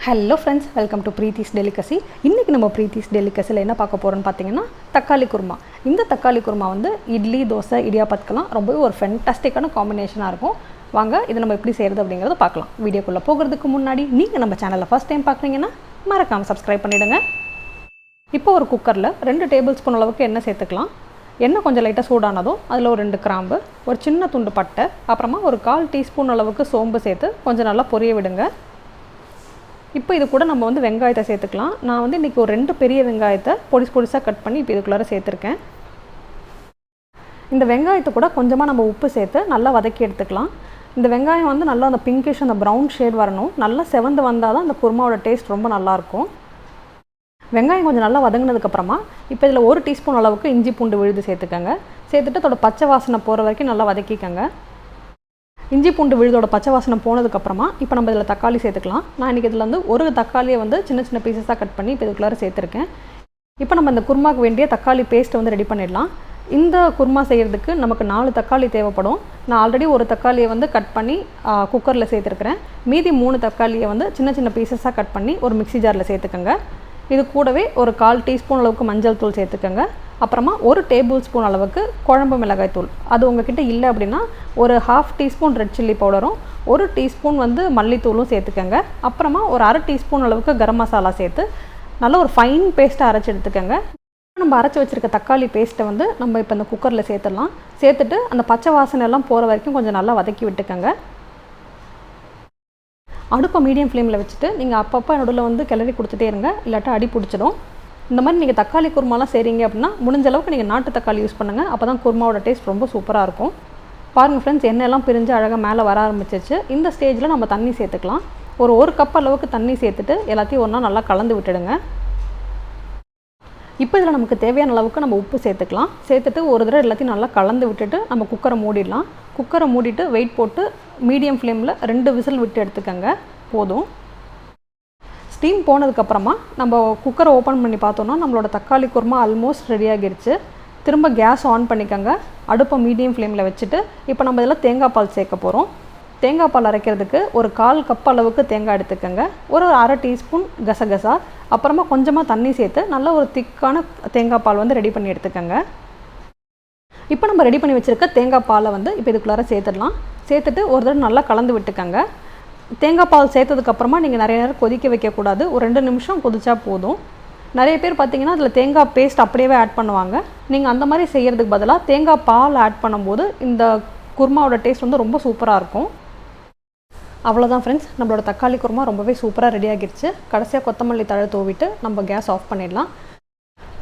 Hello friends, welcome to Preethi's Delicacy. இன்னைக்கு நம்ம Preethi's Delicacyல என்ன பார்க்க போறோம்னு பாத்தீங்கன்னா தக்காளி குருமா. இந்த தக்காளி குருமா வந்து இட்லி, தோசை, இடியாப்பத்துக்கெல்லாம் ரொம்பவே ஒரு ஃபேண்டாஸ்டிக்கான காம்பினேஷனா இருக்கும். வாங்க இத நம்ம எப்படி செய்யறது அப்படிங்கறத பார்க்கலாம். வீடியோக்குள்ள போகிறதுக்கு முன்னாடி நீங்க நம்ம சேனலை ஃபர்ஸ்ட் டைம் பார்க்கறீங்கன்னா மறக்காம Subscribe பண்ணிடுங்க. இப்போ ஒரு குக்கர்ல 2 டேபிள்ஸ்பூன் அளவுக்கு எண்ணெய் சேர்த்துக்கலாம். எண்ணெய் கொஞ்சம் லைட்டா சூடானதும் அதுல ஒரு 2 கிராம்பு, ஒரு சின்ன துண்டு பட்டை, அப்புறமா ஒரு 1/4 டீஸ்பூன் அளவுக்கு சோம்பு சேர்த்து கொஞ்சம் நல்லா பொரிய விடுங்க. இப்போ இது கூட நம்ம வந்து வெங்காயத்தை சேர்த்துக்கலாம். நான் வந்து இன்னைக்கு ஒரு 2 பெரிய வெங்காயத்தை பொடிசா கட் பண்ணி இப்போ இதுக்குள்ளார சேர்த்துருக்கேன். இந்த வெங்காயத்தை கூட கொஞ்சமாக நம்ம உப்பு சேர்த்து நல்லா வதக்கி எடுத்துக்கலாம். இந்த வெங்காயம் வந்து நல்லா அந்த பிங்கிஷ் அந்த ப்ரௌன் ஷேட் வரணும். நல்லா செவந்து வந்தால் தான் இந்த குருமாவோட டேஸ்ட் ரொம்ப நல்லாயிருக்கும். வெங்காயம் கொஞ்சம் நல்லா வதங்கினதுக்கப்புறமா இப்போ இதில் 1 டீஸ்பூன் அளவுக்கு இஞ்சி பூண்டு விழுது சேர்த்துக்கங்க. சேர்த்துட்டு அதோட பச்சை வாசனை போகிற வரைக்கும் நல்லா வதக்கிக்கங்க. இஞ்சி பூண்டு விழுதோட பச்சை வாசனை போனதுக்கப்புறமா இப்போ நம்ம இதில் தக்காளி சேர்த்துக்கலாம். நான் இன்றைக்கி இதில் வந்து ஒரு தக்காளியை வந்து சின்ன பீசஸாக கட் பண்ணி இப்போ இதுக்குள்ளார சேர்த்துருக்கேன். இப்போ நம்ம இந்த குருமாக்கு வேண்டிய தக்காளி பேஸ்ட்டை வந்து ரெடி பண்ணிடலாம். இந்த குருமா செய்கிறதுக்கு நமக்கு 4 தக்காளி தேவைப்படும். நான் ஆல்ரெடி ஒரு தக்காளியை வந்து கட் பண்ணி குக்கரில் சேர்த்துருக்கிறேன். மீதி 3 தக்காளியை வந்து சின்ன பீசஸாக கட் பண்ணி ஒரு மிக்ஸி ஜாரில் சேர்த்துக்கங்க. இது கூடவே ஒரு 1/4 டீஸ்பூன் அளவுக்கு மஞ்சள் தூள் சேர்த்துக்கங்க. அப்புறமா 1 டேபிள் ஸ்பூன் அளவுக்கு குழம்பு மிளகாய் தூள், அது உங்ககிட்ட இல்லை அப்படின்னா ஒரு 1/2 டீஸ்பூன் ரெட் சில்லி பவுடரும் 1 டீஸ்பூன் வந்து மல்லித்தூளும் சேர்த்துக்கங்க. அப்புறமா ஒரு 1/2 டீஸ்பூன் அளவுக்கு கரம் மசாலா சேர்த்து நல்லா ஒரு ஃபைன் பேஸ்ட்டாக அரைச்சி எடுத்துக்கங்க. நம்ம அரைச்சி வச்சுருக்க தக்காளி பேஸ்ட்டை வந்து நம்ம இப்போ இந்த குக்கரில் சேர்த்துடலாம். சேர்த்துட்டு அந்த பச்சை வாசனை எல்லாம் போகிற வரைக்கும் கொஞ்சம் நல்லா வதக்கி விட்டுக்கங்க. அடுப்பை மீடியம் ஃப்ளேமில் வச்சுட்டு நீங்கள் அப்பப்போ நடுவில் வந்து கிளறி கொடுத்துட்டே இருங்க, இல்லாட்டா அடி பிடிச்சிடும். இந்த மாதிரி நீங்கள் தக்காளி குருமாலாம் செய்கிறீங்க அப்படின்னா முடிஞ்ச அளவுக்கு நீங்கள் நாட்டு தக்காளி யூஸ் பண்ணுங்கள். அப்போ தான் குருமாவோட டேஸ்ட் ரொம்ப சூப்பராக இருக்கும். பாருங்கள் ஃப்ரெண்ட்ஸ், எண்ணெயெல்லாம் பிரிஞ்சு அழகாக மேலே வர ஆரம்பிச்சிச்சு. இந்த ஸ்டேஜில் நம்ம தண்ணி சேர்த்துக்கலாம். ஒரு கப் அளவுக்கு தண்ணி சேர்த்துட்டு எல்லாத்தையும் ஒன்றா நல்லா கலந்து விட்டுடுங்க. இப்போ இதில் நமக்கு தேவையான அளவுக்கு நம்ம உப்பு சேர்த்துக்கலாம். சேர்த்துட்டு ஒரு தடவை எல்லாத்தையும் நல்லா கலந்து விட்டுட்டு நம்ம குக்கரை மூடிடலாம். குக்கரை மூடிட்டு வெயிட் போட்டு மீடியம் ஃப்ளேமில் 2 விசில் விட்டு எடுத்துக்கங்க, போதும். ஸ்டீம் போனதுக்கப்புறமா நம்ம குக்கரை ஓப்பன் பண்ணி பார்த்தோன்னா நம்மளோட தக்காளி குருமா ஆல்மோஸ்ட் ரெடி ஆகிடுச்சு. திரும்ப கேஸ் ஆன் பண்ணிக்கோங்க. அடுப்பை மீடியம் ஃப்ளேமில் வச்சுட்டு இப்போ நம்ம இதில் தேங்காய் பால் சேர்க்க போகிறோம். தேங்காய் பால் அரைக்கிறதுக்கு ஒரு 1/4 கப் அளவுக்கு தேங்காய் எடுத்துக்கோங்க. ஒரு 1/2 டீஸ்பூன் கசகசா, அப்புறமா கொஞ்சமாக தண்ணி சேர்த்து நல்ல ஒரு திக்கான தேங்காய் பால் வந்து ரெடி பண்ணி எடுத்துக்கோங்க. இப்போ நம்ம ரெடி பண்ணி வச்சுருக்க தேங்காய் பாலை வந்து இப்போ இதுக்குள்ளார சேர்த்துடலாம். சேர்த்துட்டு ஒரு தடவை நல்லா கலந்து விட்டுக்கோங்க. தேங்காய் பால் சேர்த்ததுக்கப்புறமா நீங்கள் நிறைய நேரம் கொதிக்க வைக்கக்கூடாது. ஒரு 2 நிமிஷம் கொதிச்சா போதும். நிறைய பேர் பார்த்தீங்கன்னா அதில் தேங்காய் பேஸ்ட் அப்படியே ஆட் பண்ணுவாங்க. நீங்கள் அந்த மாதிரி செய்கிறதுக்கு பதிலாக தேங்காய் பால் ஆட் பண்ணும்போது இந்த குருமாவோட டேஸ்ட் வந்து ரொம்ப சூப்பராக இருக்கும். அவ்வளோதான் ஃப்ரெண்ட்ஸ், நம்மளோட தக்காளி குருமா ரொம்பவே சூப்பராக ரெடி ஆகிடுச்சு. கடைசியாக கொத்தமல்லி தழை தூவிட்டு நம்ம கேஸ் ஆஃப் பண்ணிடலாம்.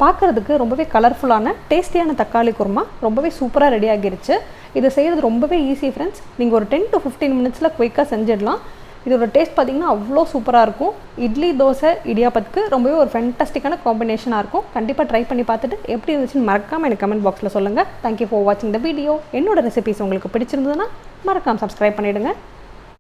பார்க்குறதுக்கு ரொம்பவே கலர்ஃபுல்லான டேஸ்டியான தக்காளி குருமா ரொம்பவே சூப்பராக ரெடி ஆகிடுச்சு. இது செய்கிறது ரொம்பவே ஈஸி ஃப்ரெண்ட்ஸ். நீங்கள் ஒரு 10 to 15 மினிட்ஸில் குயிக்காக செஞ்சிடலாம். இதோட டேஸ்ட் பார்த்திங்கன்னா அவ்வளோ சூப்பராக இருக்கும். இட்லி, தோசை, இடியாப்பத்துக்கு ரொம்பவே ஒரு ஃபேண்டாஸ்டிக்கான காம்பினேஷனாக இருக்கும். கண்டிப்பாக ட்ரை பண்ணி பார்த்துட்டு எப்படி இருந்துச்சுன்னு மறக்காமல் எனக்கு கமெண்ட் பாக்ஸில் சொல்லுங்கள். தேங்க்யூ ஃபார் வாட்சிங் த வீடியோ. என்னோட ரெசிபிஸ் உங்களுக்கு பிடிச்சிருந்ததுன்னா மறக்காமல் சப்ஸ்கிரைப் பண்ணிவிடுங்க.